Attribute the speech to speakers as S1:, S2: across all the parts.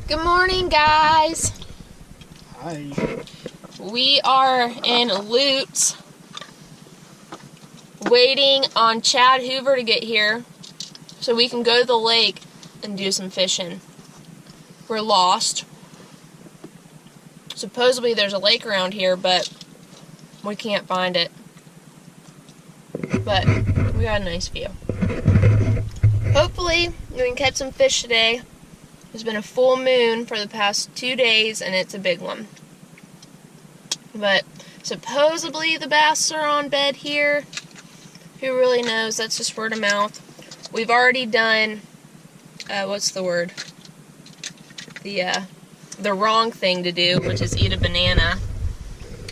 S1: Good morning, guys.
S2: Hi.
S1: We are in Lutz, waiting on Chad Hoover to get here so we can go to the lake and do some fishing. We're lost. Supposedly there's a lake around here, but we can't find it. But we got a nice view. Hopefully we can catch some fish today. There's been a full moon for the past 2 days and it's a big one. But supposedly the bass are on bed here. Who really knows? That's just word of mouth. We've already done, what's the word? The wrong thing to do, which is eat a banana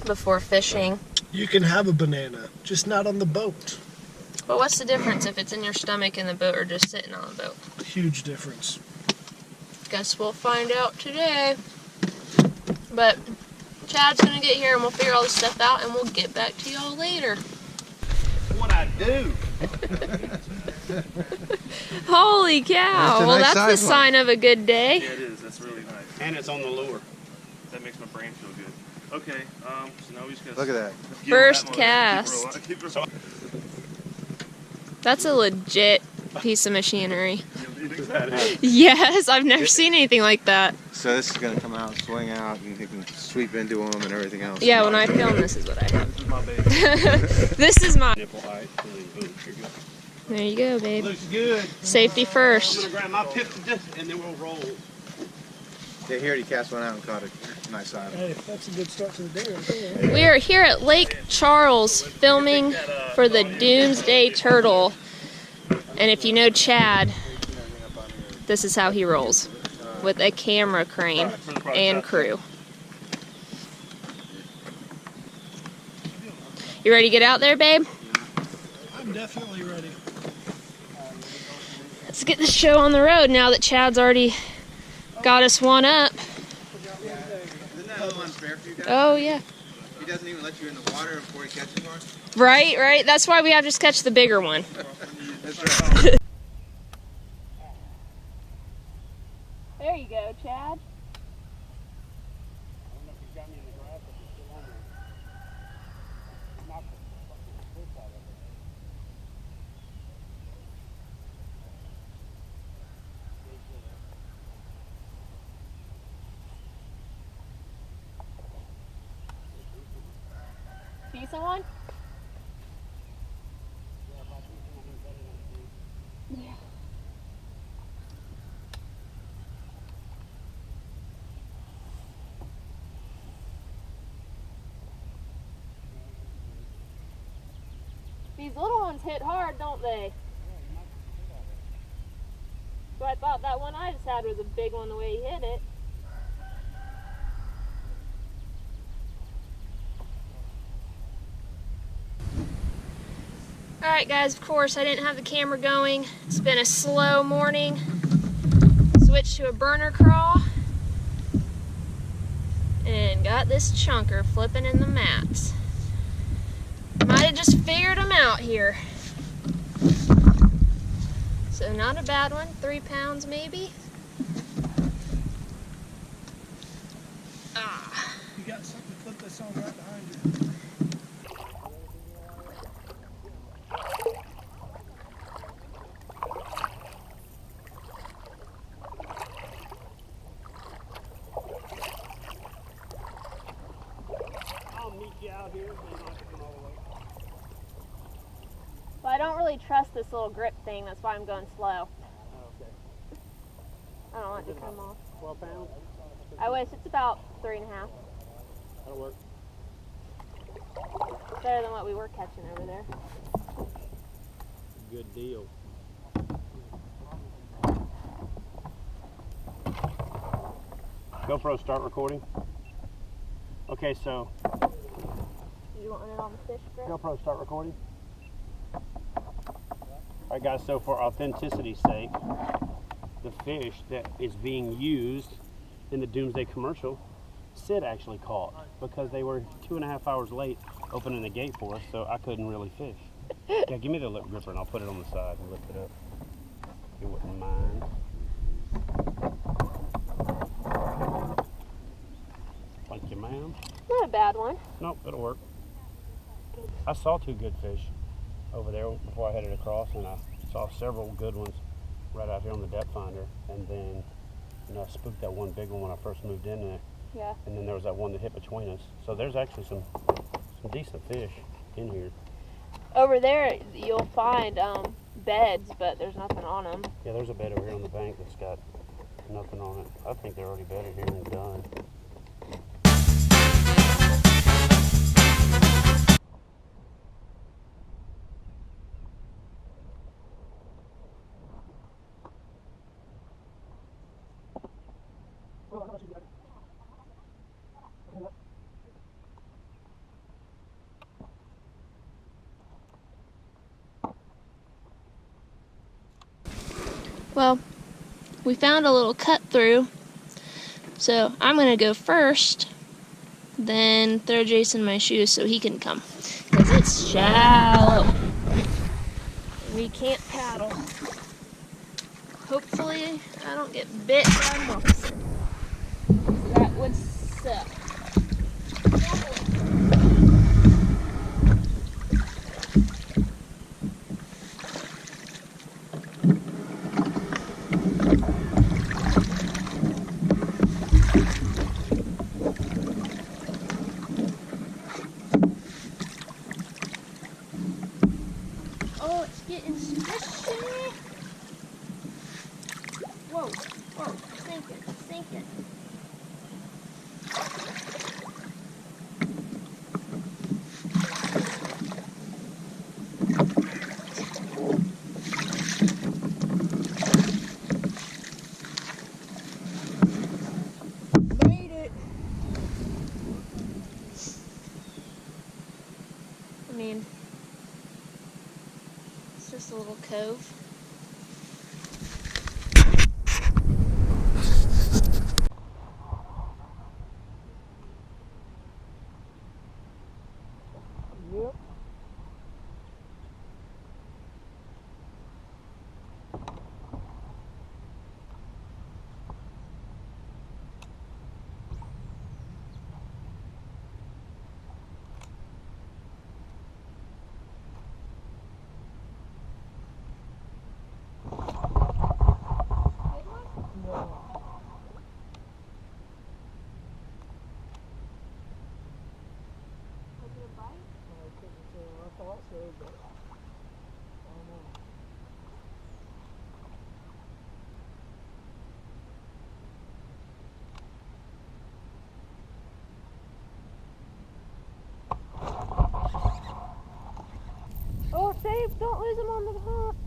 S1: before fishing.
S2: You can have a banana, just not on the boat.
S1: But what's the difference if it's in your stomach in the boat or just sitting on the boat?
S2: Huge difference.
S1: Guess we'll find out today. But Chad's gonna get here and we'll figure all this stuff out and we'll get back to y'all later.
S3: What I do?
S1: Holy cow! Well, that's the sign of a good day.
S3: Yeah, it is. That's really nice. And it's on the lure. That makes my brain feel good. Okay, so now we just gotta
S4: look at that.
S1: First cast. That's a legit piece of machinery. Yes, I've never seen anything like that.
S4: So this is going to come out, swing out, and you can sweep into them and everything else.
S1: Yeah, when I film, this is what I have.
S3: This is my baby.
S1: This is my...
S3: Nipple height.
S1: There you go, babe.
S3: Looks good.
S1: Safety first.
S3: I'm going to grab my pip to this and then we'll roll.
S4: Yeah, he already cast one out and caught a nice item.
S2: Hey, that's a good start to the day.
S1: We are here at Lake Charles filming for the Doomsday Turtle. And if you know Chad, this is how he rolls, with a camera crane and crew. You ready to get out there, babe?
S2: I'm definitely ready.
S1: Let's get this show on the road now that Chad's already got us one up.
S4: Isn't that a little unfair for you guys?
S1: Oh, yeah.
S4: He doesn't even let you in the water before he catches one?
S1: Right, right. That's why we have to just catch the bigger one.
S4: That's right.
S1: There you go, Chad. Decent one? Yeah. These little ones hit hard, don't they? So I thought that one I just had was a big one the way he hit it. Alright guys, of course I didn't have the camera going. It's been a slow morning. Switched to a burner crawl. And got this chunker flipping in the mats. Might have just figured them out here. So not a bad one, 3 pounds maybe. Ah.
S2: You got something to put this on right behind you.
S3: I'll meet you out here and then I'll come all the way.
S1: Well, I don't really trust this little grip thing, that's why I'm going slow.
S3: Oh, okay.
S1: I don't want it to come off.
S3: 12 pounds?
S1: I wish. It's about 3.5.
S3: That'll work.
S1: Better than what we were catching over there.
S3: Good deal. GoPro, start recording. Okay, so
S1: You want it on the fish grip?
S3: GoPro, start recording. Alright guys, so for authenticity's sake, the fish that is being used in the Doomsday commercial, Sid actually caught because they were 2.5 hours late opening the gate for us, so I couldn't really fish. Yeah, give me the lip gripper and I'll put it on the side and lift it up. You wouldn't mind.
S1: bad one.
S3: Nope, it'll work. I saw 2 good fish over there before I headed across, and I saw several good ones right out here on the depth finder. And then, you know, I spooked that one big one when I first moved in there.
S1: Yeah.
S3: And then there was that one that hit between us. So there's actually some decent fish in here.
S1: Over there, you'll find beds, but there's nothing on them.
S3: Yeah, there's a bed over here on the bank that's got nothing on it. I think they're already bedded here and done.
S1: Well, we found a little cut through, so I'm gonna go first, then throw Jason my shoes so he can come, because it's shallow. We can't paddle. Hopefully I don't get bit by a moccasin. That would suck. Oh, it's getting squishy. Whoa, whoa, sinking, sinking.
S2: Made it.
S1: I mean, it's just a little cove.
S2: Yep. I thought so, but I don't know.
S1: Oh, Dave, don't lose him on the hump.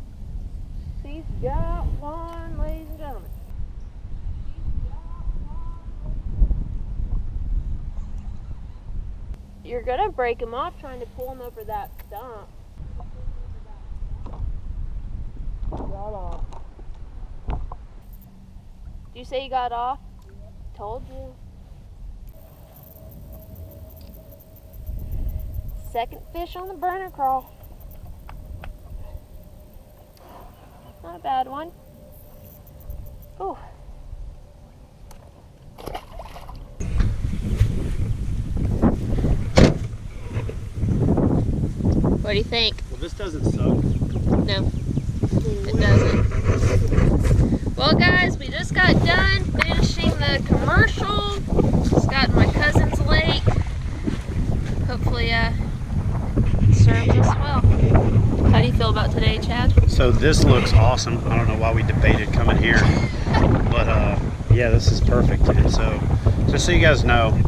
S1: He's got one, ladies and gentlemen. You're gonna break him off trying to pull him over that stump.
S2: Got off.
S1: Did you say you got off? Told you. Second fish on the burner crawl. Not a bad one. Ooh. What do you think?
S3: Well, this doesn't suck.
S1: No, it doesn't. Well, guys, we just got done finishing the commercial. Just got in my cousin's lake. Hopefully, serves us well. How do you feel about today, Chad?
S3: So this looks awesome. I don't know why we debated coming here, but yeah, this is perfect. And so, just so you guys know,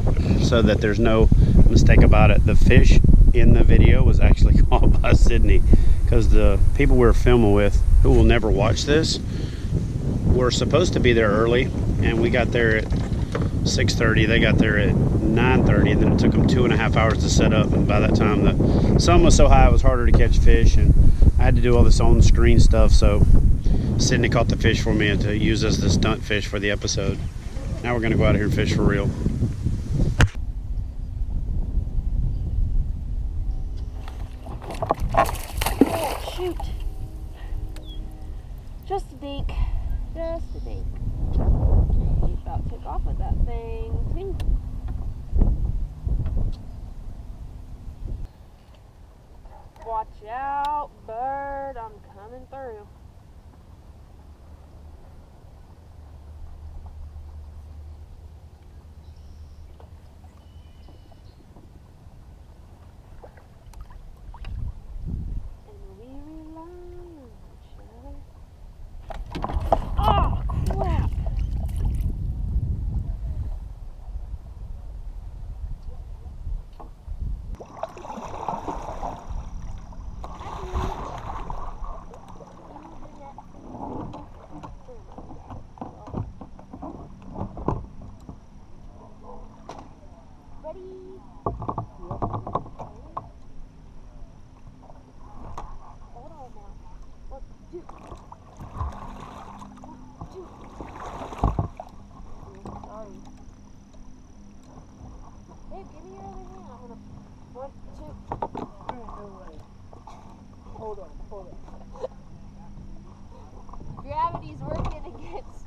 S3: so that there's no mistake about it, the fish in the video was actually caught by Sydney, because the people we were filming with, who will never watch this, were supposed to be there early, and we got there at 6:30. They got there at 9:30, and then it took them 2.5 hours to set up. And by that time, the sun was so high it was harder to catch fish, and I had to do all this on-screen stuff. So Sydney caught the fish for me to use as the stunt fish for the episode. Now we're going to go out here and fish for real.
S1: Oh, shoot. Just a dink. Just a dink. He about took off with that thing.
S2: hold on.
S1: Gravity's working against